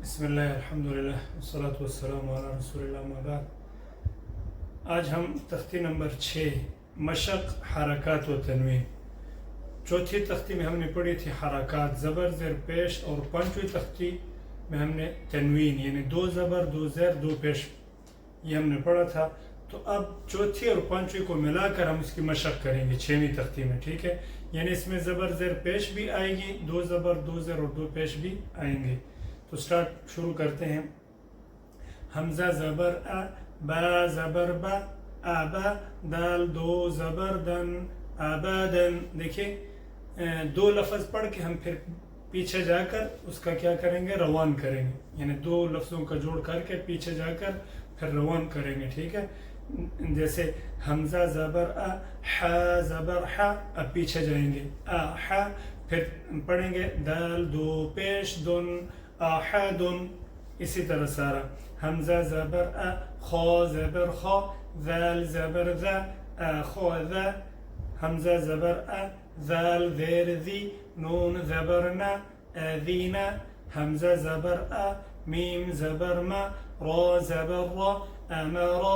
बिस्मिल्लाह अल्हम्दुलिल्लाह वस्सलातु वस्सलामु अला रसूलिल्लाह अम्मा बाद। आज हम तख्ती नंबर 6 मशक हरकत व तनवीन। चौथी तख्ती में हमने पढ़ी थी हरकत ज़बर ज़ेर पेश, और पांचवी तख्ती में हमने तनवीन यानी दो ज़बर दो ज़ेर दो पेश ये हमने पढ़ा था। तो अब चौथी और पांचवी को मिलाकर हम इसकी मशक करेंगे छवीं तख्ती में, ठीक है। यानी इसमें ज़बर ज़ेर पेश भी आएगी, दो ज़बर दो ज़ेर और दो पेश भी आएंगे। तो स्टार्ट शुरू करते हैं। हमजा ज़बर अ, बा ज़बर बा, आबा, दाल दो ज़बर दन, आबादन। देखिए दो लफ्ज़ पढ़ के हम फिर पीछे जाकर उसका क्या करेंगे, रवान करेंगे। यानी दो लफ्ज़ों का जोड़ करके पीछे जाकर फिर रवान करेंगे, ठीक है। जैसे हमजा ज़बर अ, हा ज़बर हा, अब पीछे जाएंगे आ हा, फिर पढ़ेंगे दाल दो पेश दुन, आहदुन। इसी तरह सारा हमजा ज़बर अ, खो ज़बर खो, ज़ाल ज़बर ज़ा, आखोज़, हमजा ज़बर अ, ज़ाल ज़ेर ज़ी, नून ज़बर ना, आज़ीना, हमजा ज़बर अ, मीम ज़बर मा, रो ज़बर रो, अमरो,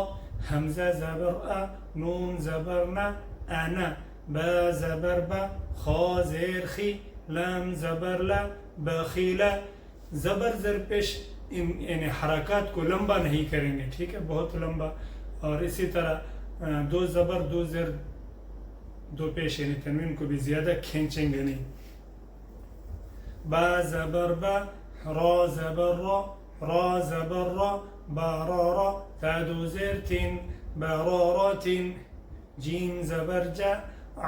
हमजा ज़बर अ, नून ज़बर ना, आना, बा ज़बर बा, खो ज़ेर खी, लाम ज़बर ला, बखीला। ज़बर ज़र पेश यानी हरकत को लंबा नहीं करेंगे, ठीक है, बहुत लंबा। और इसी तरह दो ज़बर दो ज़र दो पेश यानी तनवीन को भी ज़्यादा खींचेंगे नहीं। बा ज़बर बा, रो ज़बर रो, रो ज़बर रो, बा रो रो, ता दो ज़ेर तीन, बा रो रो तीन, जीम ज़बर जा,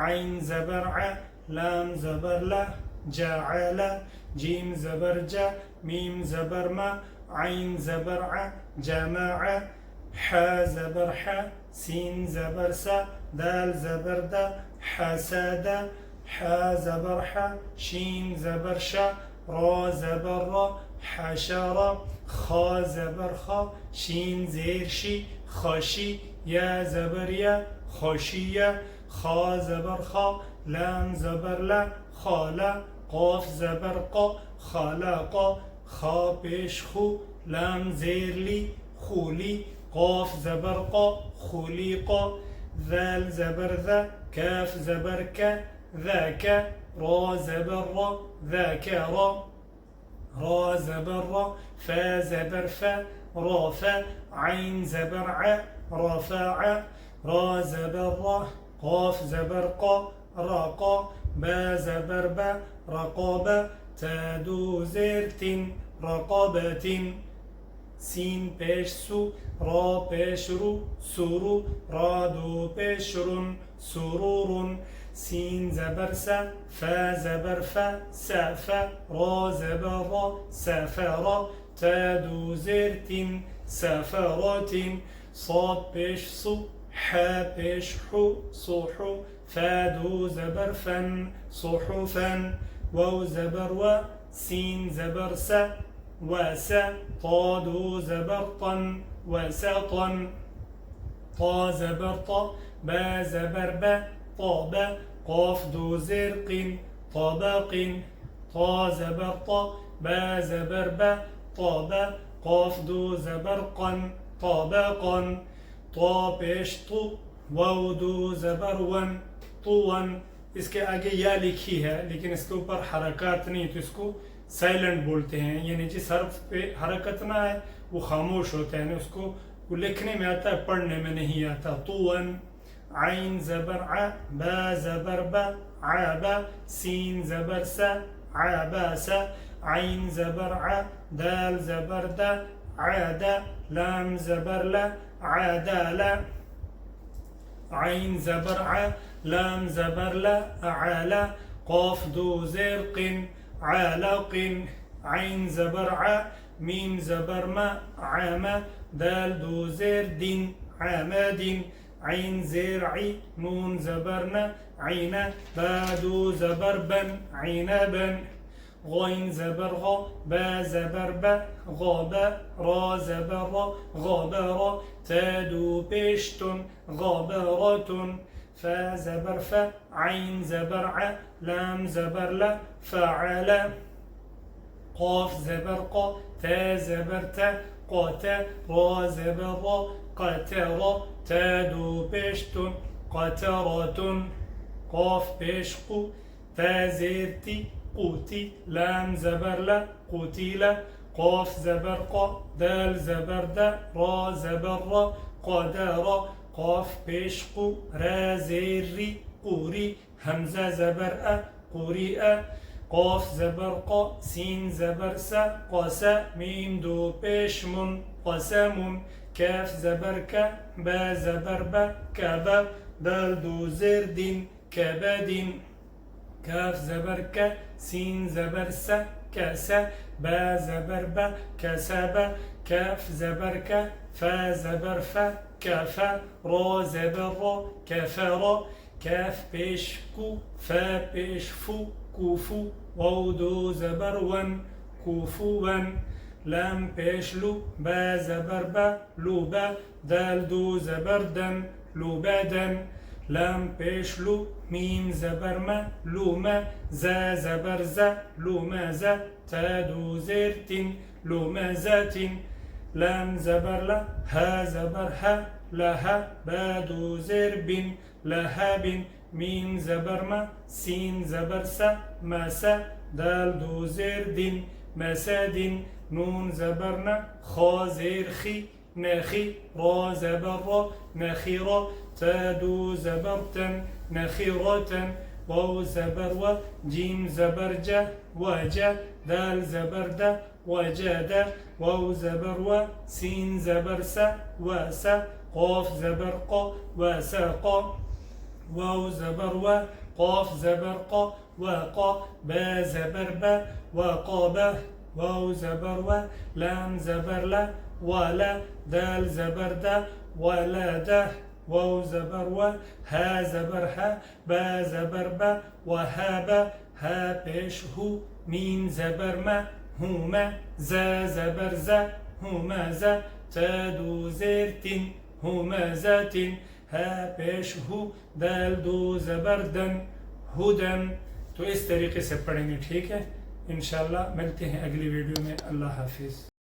आइन ज़बर आ, लाम ज़बर ला, जाअला, जीम ज़बर जा, मीम ज़बर मा, आइन ज़बर आ, जमाआ, हा ज़बर हा, सीन ज़बर सा, दाल ज़बर दा, हसदा, हा ज़बर हा, शीन ज़बर शा, रो ज़बर रो, हशरा, खा ज़बर खा, शीन ज़ेर शी, खशी, या ज़बर या, खशिया, खा ज़बर खा, लाम ज़बर ला, खाला, क़ाफ ज़बर क़ा, खालाक़ा, खा पेश खू, लाम ज़ेर ली, खूली, क़ाफ ज़बर क़ा, खूलीक़ा, ज़ाल ज़बर ज़ा, काफ ज़बर का, ज़ाका, रा ज़बर रा, ज़ाकरा, रा ज़बर रा, फा ज़बर फा, राफ़ा, आइन ज़बर आ, रफ़ा, रा ज़बर रा, क़ाफ ज़बर क़ा, राक़ा, बा ज़बर बा, रक़ाबा, ता दो ज़ेर तीन, रक़ाबतिन, सीन पेश सु, रा पेश रू, सुरु, रा दो पेश रुन, सुरूरुन, सीन ज़बर सा, फा ज़बर फा, साफ़ा, रा ज़बर रा, साफ़रा, ता दो ज़ेर तीन, साफ़रातिन, صاد पेश सु, हा पेश हु, सुहु, फा दो ज़बर फन, सुहुफन, वाव ज़बर वा, सीन ज़बर सा, वसा, ता दो ज़बर तन, वसतन, ता ज़बर ता, बा ज़बर बा, طابا، قاف दो ज़ेर क़िन, طبقin، ता ज़बर ता, बा ज़बर बा, طابا، قاف दो ज़बर क़न, طبقن، ता पेश तु, वाव दो ज़बर वन, तुवन। इसके आगे या लिखी है लेकिन इसके ऊपर हरकत नहीं, तो इसको साइलेंट बोलते हैं। यानी जिस हर्फ पे हरकत ना है वो खामोश होता है, उसको वो लिखने में आता है, पढ़ने में नहीं आता। तुवन, आइन ज़बर आ, बा ज़बर बा, आबा, सीन ज़बर सा, आबासा, आइन ज़बर आ, दाल ज़बर दा, आदा, लाम ज़बर ला, आदाला, आइन ज़बर आ, लाम ज़बर ला, आला, क़ाफ दो ज़ेर क़िन, आलाक़िन, आइन ज़बर आ, मीम ज़बर मा, आमा, दाल दो ज़ेर दिन, आमादिन, आइन ज़ेर आई, नून ज़बर न, आइना, बा दो ज़बर बन, आइनाबन, غين ज़बर غ, बा ज़बर बा, غابा, रा ज़बर रा, غابرا, ता दो पेश तुन, غابرة, फा ज़बर फा, आइन ज़बर आ, लाम ज़बर ला, फ़अला, قاف زبر قا، تا زبر تا، قاتا، را زبر را، قترا، تا دو پیش تون، قترات، قاف پیش قو، تا زیر تی، قوتی، لام زبر لا، قوتیلا، قاف زبر قا، دال زبر دا، را زبر را، قدرا، قاف پیش قو، را زیر ری، قوری، همزه زبر ا، قوریئ، قاف زبر قا، سین زبر سا، قاسا، میم دو پیش من، قسم، کاف زبر کا، با زبر با، کبا، دال دو زیر دین، کبدین، كاف زبر ك، سين زبر س، كاسا، با زبر با، كسبا، كاف زبر ك، فا زبر فا، كفا، را زبر را، كفرا، كاف پیش كو، فا پیش فو، كوفو، واو دو زبر ون، كوفوا، لام پیش لو، با زبر با، لوبا، دال دو زبر دن، لوبادن، لام پیش لو، میم زبر ما، لوما، زا زبر زا، لوما زا، تا دو زیر تین، لوما زاتین، لام زبر لا، ها زبر ها، لها، با دو زیر بین، لهاب، میم زبر ما، سین زبر سا، مسا، دال دو زیر دین، مسادین، نون زبرنا، خا زیر خی، نخي، را زبر را، نخيرا، تا دو زبرتن، نخيرة، واو زبر و، جيم زبر جا، وجا، دال زبر دا، وجادا، واو زبر و، سين زبر سا، وسا، قاف زبر قا، وساقا، واو زبر و، قاف زبر قا، وقا، با زبر با، وقابا، واو زبر و، لام زبر لا، ولا، دال زبر دا، ولا دا، واو زبر و، ها زبر ها، با زبر با، وهابا، ها پیش هو، میم زبر ما، هما، زا زبر زا، هما زا، تا دو زیر تین، هما زاتین، ها پیش هو، دال دو زبر دن، هدن. تو اس طریقے سے پڑھیں گے، ٹھیک ہے؟ انشاءاللہ ملتے ہیں اگلی ویڈیو میں. اللہ حافظ.